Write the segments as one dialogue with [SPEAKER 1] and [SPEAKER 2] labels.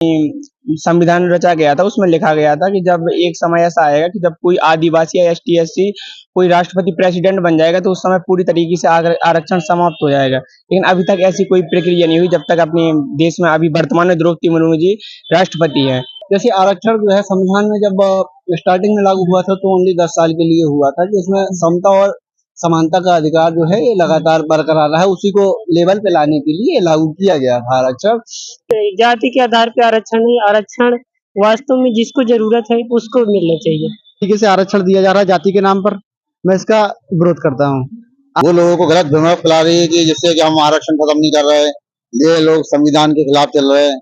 [SPEAKER 1] संविधान रचा गया था उसमें लिखा गया था कि जब एक समय ऐसा आएगा कि जब कोई आदिवासी या एसटी एससी कोई राष्ट्रपति प्रेसिडेंट बन जाएगा तो उस समय पूरी तरीके से आरक्षण समाप्त हो जाएगा। लेकिन अभी तक ऐसी कोई प्रक्रिया नहीं हुई जब तक अपने देश में अभी वर्तमान में द्रौपदी मुर्मू जी राष्ट्रपति हैं।
[SPEAKER 2] जैसे आरक्षण जो है संविधान में जब स्टार्टिंग में लागू हुआ था तो ओनली 10 साल के लिए हुआ था, जिसमें समता और समानता का अधिकार जो है ये लगातार बरकरार रहा है। उसी को लेवल पे लाने के लिए लागू किया गया था आरक्षण।
[SPEAKER 3] जाति के आधार पे आरक्षण नहीं, आरक्षण वास्तव में जिसको जरूरत है उसको मिलना चाहिए।
[SPEAKER 2] तरीके से आरक्षण दिया जा रहा है जाति के नाम पर, मैं इसका विरोध करता हूँ।
[SPEAKER 4] वो लोगों को गलत भ्रम फैला रही है कि जिससे कि हम आरक्षण खत्म नहीं कर रहे, ये लोग संविधान के खिलाफ चल रहे हैं।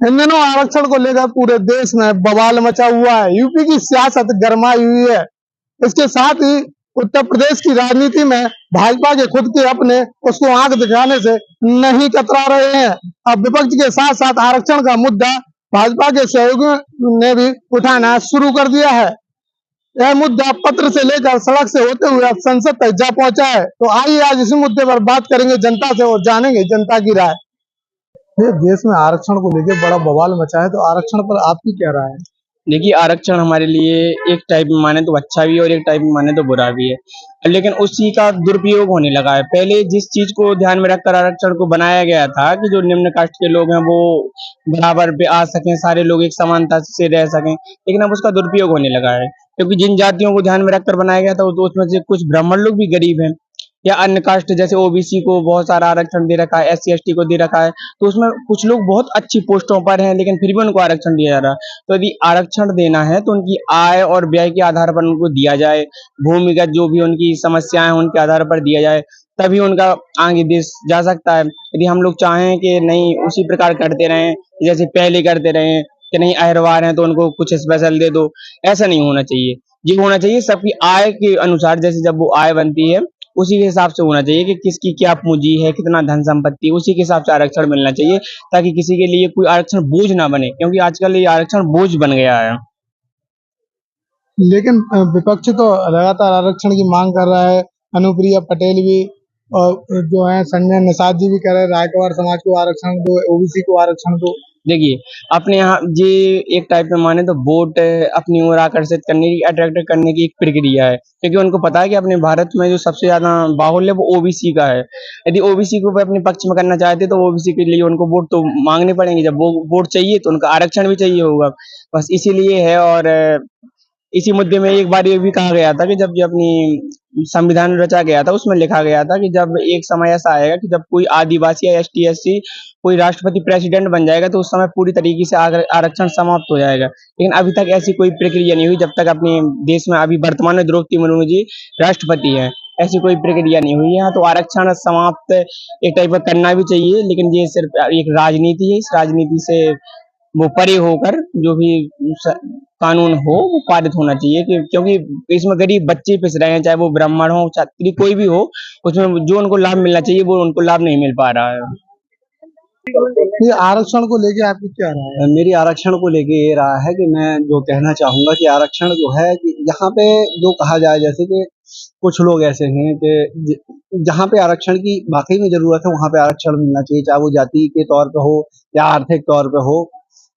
[SPEAKER 5] इन दिनों आरक्षण को लेकर पूरे देश में बवाल मचा हुआ है। यूपी की सियासत गरमाई हुई है। इसके साथ ही उत्तर प्रदेश की राजनीति में भाजपा के खुद के अपने उसको आंख दिखाने से नहीं कतरा रहे हैं। अब विपक्ष के साथ साथ आरक्षण का मुद्दा भाजपा के सहयोगियों ने भी उठाना शुरू कर दिया है। यह मुद्दा पत्र से लेकर सड़क से होते हुए अब संसद तक जा पहुंचा है। तो आइए आज इसी मुद्दे पर बात करेंगे जनता से और जानेंगे जनता की राय। ये देश में आरक्षण को लेकर बड़ा बवाल मचा है, तो आरक्षण पर आपकी क्या राय है?
[SPEAKER 1] देखिए, आरक्षण हमारे लिए एक टाइप में माने तो अच्छा भी है और एक टाइप में माने तो बुरा भी है, लेकिन उसी का दुरुपयोग होने लगा है। पहले जिस चीज को ध्यान में रखकर आरक्षण को बनाया गया था कि जो निम्न कास्ट के लोग हैं वो बराबर पे आ सकें, सारे लोग एक समानता से रह सकें, लेकिन अब उसका दुरुपयोग होने लगा है क्योंकि जिन जातियों को ध्यान में रखकर बनाया गया था तो उसमें से कुछ ब्राह्मण लोग भी गरीब हैं या अन्य कास्ट जैसे ओबीसी को बहुत सारा आरक्षण दे रखा है, एससी एसटी को दे रखा है, तो उसमें कुछ लोग बहुत अच्छी पोस्टों पर हैं लेकिन फिर भी उनको आरक्षण दिया जा रहा है। तो यदि आरक्षण देना है तो उनकी आय और व्यय के आधार पर उनको दिया जाए, भूमिगत जो भी उनकी समस्याएं हैं उनके आधार पर दिया जाए, तभी उनका आगे देश जा सकता है। यदि हम लोग चाहें कि नहीं उसी प्रकार करते रहें जैसे पहले करते रहें कि नहीं अहरवार हैं तो उनको कुछ स्पेशल दे दो, ऐसा नहीं होना चाहिए। ये होना चाहिए सबकी आय के अनुसार, जैसे जब वो आय बनती है उसी के हिसाब से होना चाहिए कि किसकी क्या पूंजी है, कितना धन संपत्ति, उसी के हिसाब से आरक्षण मिलना चाहिए ताकि किसी के लिए कोई आरक्षण बोझ ना बने, क्योंकि आजकल ये आरक्षण बोझ बन गया है।
[SPEAKER 5] लेकिन विपक्ष तो लगातार आरक्षण की मांग कर रहा है। अनुप्रिया पटेल भी और जो है संजय निषाद जी भी कह रहे हैं रायकवार समाज को आरक्षण दो, ओबीसी को आरक्षण दो।
[SPEAKER 1] देखिए, अपने यहाँ ये एक टाइप में माने तो वोट अपनी ओर आकर्षित करने की, अट्रैक्ट करने की एक प्रक्रिया है, क्योंकि उनको पता है कि अपने भारत में जो सबसे ज्यादा बाहुल्य वो ओबीसी का है। यदि ओबीसी को अपने पक्ष में करना चाहते तो ओबीसी के लिए उनको वोट तो मांगने पड़ेंगे, जब वो वोट चाहिए तो उनका आरक्षण भी चाहिए होगा, बस इसीलिए है। और इसी मुद्दे में एक बार ये भी कहा गया था कि जब जो अपनी संविधान रचा गया था उसमें लिखा गया था कि जब एक समय ऐसा आएगा कि जब कोई आदिवासी या एसटी एससी कोई राष्ट्रपति प्रेसिडेंट बन जाएगा तो उस समय पूरी तरीके से आरक्षण समाप्त हो जाएगा। लेकिन अभी तक ऐसी कोई प्रक्रिया नहीं हुई जब तक अपने देश में अभी वर्तमान में द्रौपदी मुर्मू जी राष्ट्रपति हैं, ऐसी कोई प्रक्रिया नहीं हुई है। तो आरक्षण समाप्त एक टाइप का करना भी चाहिए, लेकिन ये सिर्फ एक राजनीति है, इस राजनीति से वो परे होकर जो भी कानून हो वो पारित होना चाहिए क्योंकि इसमें गरीब बच्चे पिस रहे हैं, चाहे वो ब्राह्मण हो छात्री कोई भी हो, उसमें जो उनको लाभ मिलना चाहिए वो उनको लाभ नहीं मिल पा रहा है।
[SPEAKER 5] ये आरक्षण को लेके आपकी क्या राय है?
[SPEAKER 2] मेरी आरक्षण को लेके ये राय है कि मैं जो कहना चाहूंगा कि आरक्षण जो है कि यहाँ पे जो कहा जाए, जैसे कि कुछ लोग ऐसे हैं कि जहाँ पे आरक्षण की वाकई में जरूरत है वहाँ पे आरक्षण मिलना चाहिए, चाहे वो जाति के तौर पे हो या आर्थिक तौर पे हो।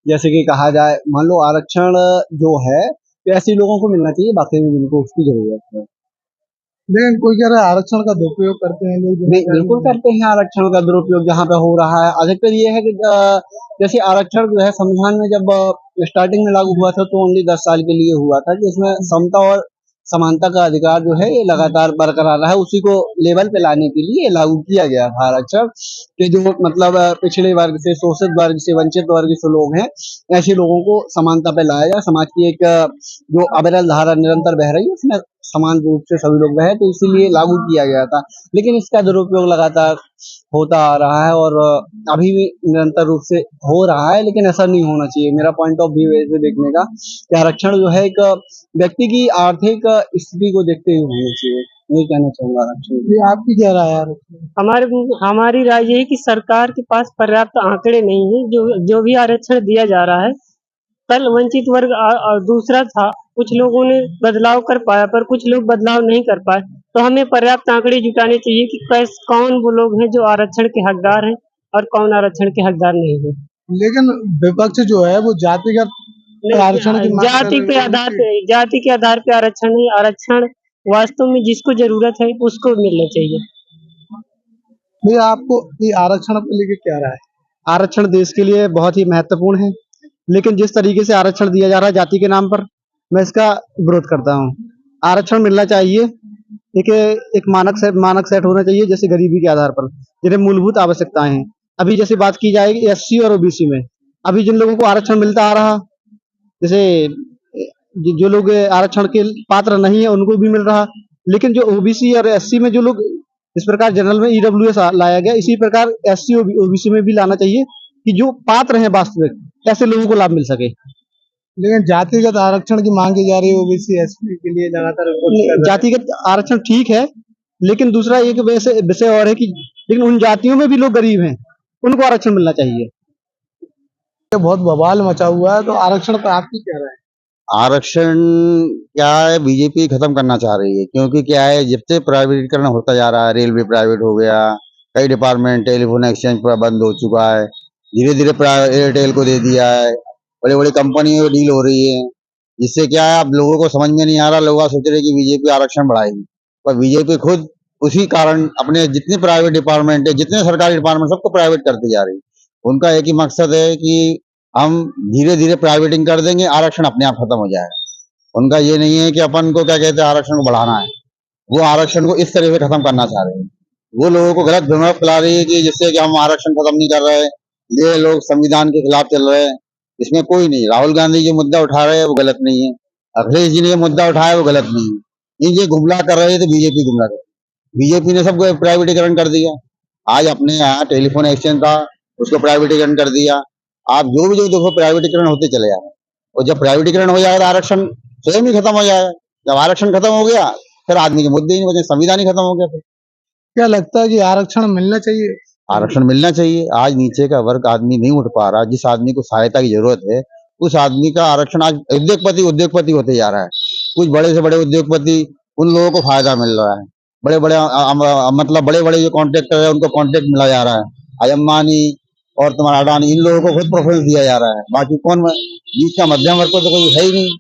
[SPEAKER 2] जैसे कि कहा जाए, मान लो आरक्षण जो है तो ऐसे लोगों को मिलना चाहिए वाकई में जिनको उसकी जरूरत है।
[SPEAKER 5] लेकिन कोई कह रहा है आरक्षण का दुरुपयोग करते हैं लोग।
[SPEAKER 2] नहीं, बिल्कुल करते हैं आरक्षण का दुरुपयोग जहाँ पे हो रहा है। अधिकतर ये है कि जैसे आरक्षण जो है संविधान में जब स्टार्टिंग में लागू हुआ था तो ओनली 10 साल के लिए हुआ था, जिसमें समता और समानता का अधिकार जो है ये लगातार बरकरार रहा है। उसी को लेवल पे लाने के लिए लागू किया गया था आरक्षण कि जो मतलब पिछड़े वर्ग से, शोषित वर्ग से, वंचित वर्ग से लोग हैं, ऐसे लोगों को समानता पे लाया जाए। समाज की एक जो अविरल धारा निरंतर बह रही है उसमें समान रूप से सभी लोग बहे, तो इसीलिए लागू किया गया था। लेकिन इसका दुरुपयोग लगातार होता आ रहा है और अभी भी निरंतर रूप से हो रहा है, लेकिन ऐसा नहीं होना चाहिए। मेरा पॉइंट ऑफ व्यू ऐसे देखने का कि आरक्षण जो है एक व्यक्ति की आर्थिक स्थिति को देखते हुए होना चाहिए। ये कहना चाहूंगा आरक्षण।
[SPEAKER 5] ये आपकी क्या राय है?
[SPEAKER 3] हमारी राय ये है कि सरकार के पास पर्याप्त आंकड़े नहीं है। जो भी आरक्षण दिया जा रहा है, कल वंचित वर्ग दूसरा था, कुछ लोगों ने बदलाव कर पाया पर कुछ लोग बदलाव नहीं कर पाए। तो हमें पर्याप्त आंकड़े जुटाने चाहिए कि कौन वो लोग हैं जो आरक्षण के हकदार हैं और कौन आरक्षण के हकदार नहीं है।
[SPEAKER 5] लेकिन विपक्ष जो है वो जातिगत आरक्षण की मांग कर
[SPEAKER 3] जाति
[SPEAKER 5] रही
[SPEAKER 3] पे
[SPEAKER 5] है।
[SPEAKER 3] आधार पे जाति के आधार पे आरक्षण नहीं, आरक्षण वास्तव में जिसको जरूरत है उसको मिलना चाहिए।
[SPEAKER 5] भैया आपको ये आरक्षण को लेके क्या राय है?
[SPEAKER 2] आरक्षण देश के लिए बहुत ही महत्वपूर्ण है, लेकिन जिस तरीके से आरक्षण दिया जा रहा है जाति के नाम पर, मैं इसका विरोध करता हूँ। आरक्षण मिलना चाहिए, एक एक मानक सेट होना चाहिए, जैसे गरीबी के आधार पर जिन्हें मूलभूत आवश्यकताएं हैं। अभी जैसे बात की जाएगी एससी और ओबीसी में, अभी जिन लोगों को आरक्षण मिलता आ रहा, जैसे जो लोग आरक्षण के पात्र नहीं है उनको भी मिल रहा, लेकिन जो ओबीसी और एससी में जो लोग, इस प्रकार जनरल में ईडब्ल्यूएस लाया गया, इसी प्रकार एससी ओबीसी में भी लाना चाहिए कि जो पात्र हैं वास्तविक ऐसे लोगों को लाभ मिल सके।
[SPEAKER 5] लेकिन जातिगत आरक्षण की मांग की जा रही है ओबीसी एसटी के लिए लगातार विपक्ष कर रहा है।
[SPEAKER 2] जातिगत आरक्षण ठीक है, लेकिन दूसरा एक विषय और है कि लेकिन उन जातियों में भी लोग गरीब हैं, उनको आरक्षण मिलना चाहिए।
[SPEAKER 5] ये बहुत बवाल मचा हुआ है, तो आरक्षण पर आपकी क्या राय है?
[SPEAKER 4] आरक्षण क्या है, बीजेपी खत्म करना चाह रही है, क्योंकि क्या है, जब से प्राइवेटीकरण होता जा रहा है, रेलवे प्राइवेट हो गया, कई डिपार्टमेंट, टेलीफोन एक्सचेंज पूरा बंद हो चुका है, धीरे धीरे एयरटेल को दे दिया है, बड़ी बड़ी कंपनियों की डील हो रही है, जिससे क्या है, अब लोगों को समझ में नहीं आ रहा, लोग सोच रहे कि बीजेपी आरक्षण बढ़ाएगी, पर बीजेपी खुद उसी कारण अपने जितने प्राइवेट डिपार्टमेंट है, जितने सरकारी डिपार्टमेंट, सबको प्राइवेट करते जा रही है। उनका एक ही मकसद है कि हम धीरे धीरे प्राइवेटिंग कर देंगे, आरक्षण अपने आप खत्म हो जाएगा। उनका ये नहीं है कि अपन को क्या कहते हैं आरक्षण को बढ़ाना है, वो आरक्षण को इस तरह से खत्म करना चाह रहे हैं। वो लोगों को गलत भ्रम फैला रही है कि जिससे कि हम आरक्षण खत्म नहीं कर रहे, ये लोग संविधान के खिलाफ चल रहे हैं। इसमें कोई नहीं, राहुल गांधी जो मुद्दा उठा रहे हैं वो गलत नहीं है, अखिलेश जी ने जो मुद्दा उठाया वो गलत नहीं है। ये गुमराह कर रहे थे, तो बीजेपी गुमराह कर, बीजेपी ने सबको प्राइवेटीकरण कर दिया। आज अपने यहाँ टेलीफोन एक्सचेंज था, उसको प्राइवेटीकरण कर दिया। आप जो देखो प्राइवेटीकरण होते चले जा रहे हैं, और जब प्राइवेटीकरण हो जाएगा तो आरक्षण स्वयं ही खत्म हो जाएगा। जब आरक्षण खत्म हो गया फिर आदमी के मुद्दे ही नहीं बचे, संविधान ही खत्म हो गया। फिर
[SPEAKER 5] क्या लगता है कि आरक्षण मिलना चाहिए?
[SPEAKER 4] आरक्षण मिलना चाहिए। आज नीचे का वर्ग आदमी नहीं उठ पा रहा, जिस आदमी को सहायता की जरूरत है उस आदमी का आरक्षण, आज उद्योगपति होते जा रहा है। कुछ बड़े से बड़े उद्योगपति, उन लोगों को फायदा मिल रहा है। बड़े बड़े मतलब बड़े बड़े जो कॉन्ट्रैक्टर है उनको कॉन्ट्रैक्ट मिला जा रहा है। आज अंबानी और तुम्हारा अडानी, इन लोगों को खुद प्रेफरेंस दिया जा रहा है। बाकी कौन, बीच का मध्यम वर्ग को तो कोई है ही नहीं,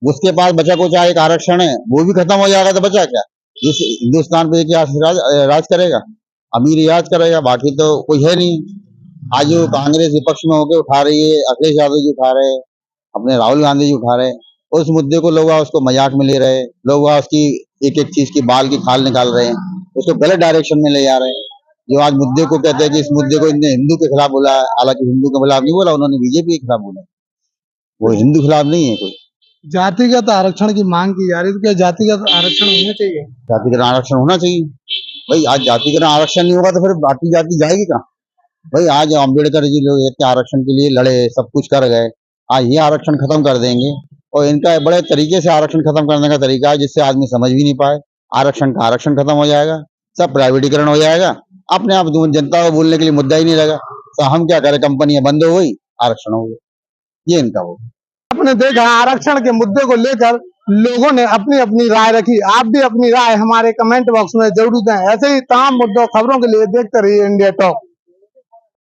[SPEAKER 4] उसके पास बचा कुछ एक आरक्षण है, वो भी खत्म हो जाएगा तो बचा क्या? इस हिंदुस्तान पे क्या राज करेगा? अमीर ही राज करेगा, बाकी तो कोई है नहीं। आज जो कांग्रेस विपक्ष में होकर उठा रही है, अखिलेश यादव जी उठा रहे हैं, अपने राहुल गांधी जी उठा रहे हैं, उस मुद्दे को लोग उसको मजाक में ले रहे हैं, लोग उसकी एक एक चीज की बाल की खाल निकाल रहे हैं, उसको गलत डायरेक्शन में ले जा रहे हैं। जो आज मुद्दे को कहते हैं कि इस मुद्दे को इनने हिंदू के खिलाफ बोला है, हालांकि हिंदू के खिलाफ नहीं बोला उन्होंने, बीजेपी के खिलाफ बोला, वो हिंदू खिलाफ नहीं है कोई।
[SPEAKER 5] जातिगत आरक्षण की मांग की जा रही है, तो क्या जातिगत आरक्षण होना चाहिए?
[SPEAKER 4] जातिगत आरक्षण होना चाहिए भाई। आज जातिगत आरक्षण नहीं होगा तो फिर बाकी जाति जाएगी कहाँ भाई? आज अम्बेडकर जी लोग इतने आरक्षण के लिए लड़े, सब कुछ कर गए, आज ये आरक्षण खत्म कर देंगे। और इनका बड़े तरीके से आरक्षण खत्म करने का तरीका है, जिससे आदमी समझ भी नहीं पाए। आरक्षण का आरक्षण खत्म हो जाएगा, सब प्राइवेटीकरण हो जाएगा, अपने आप जनता को बोलने के लिए मुद्दा ही नहीं लगा। तो हम क्या करें, कंपनियां बंद हो गई, आरक्षण हो गया, ये इनका हो।
[SPEAKER 5] आपने देखा आरक्षण के मुद्दे को लेकर लोगों ने अपनी अपनी राय रखी। आप भी अपनी राय हमारे कमेंट बॉक्स में जरूर दें। ऐसे ही तमाम मुद्दों खबरों के लिए देखते रहिए इंडिया टॉक।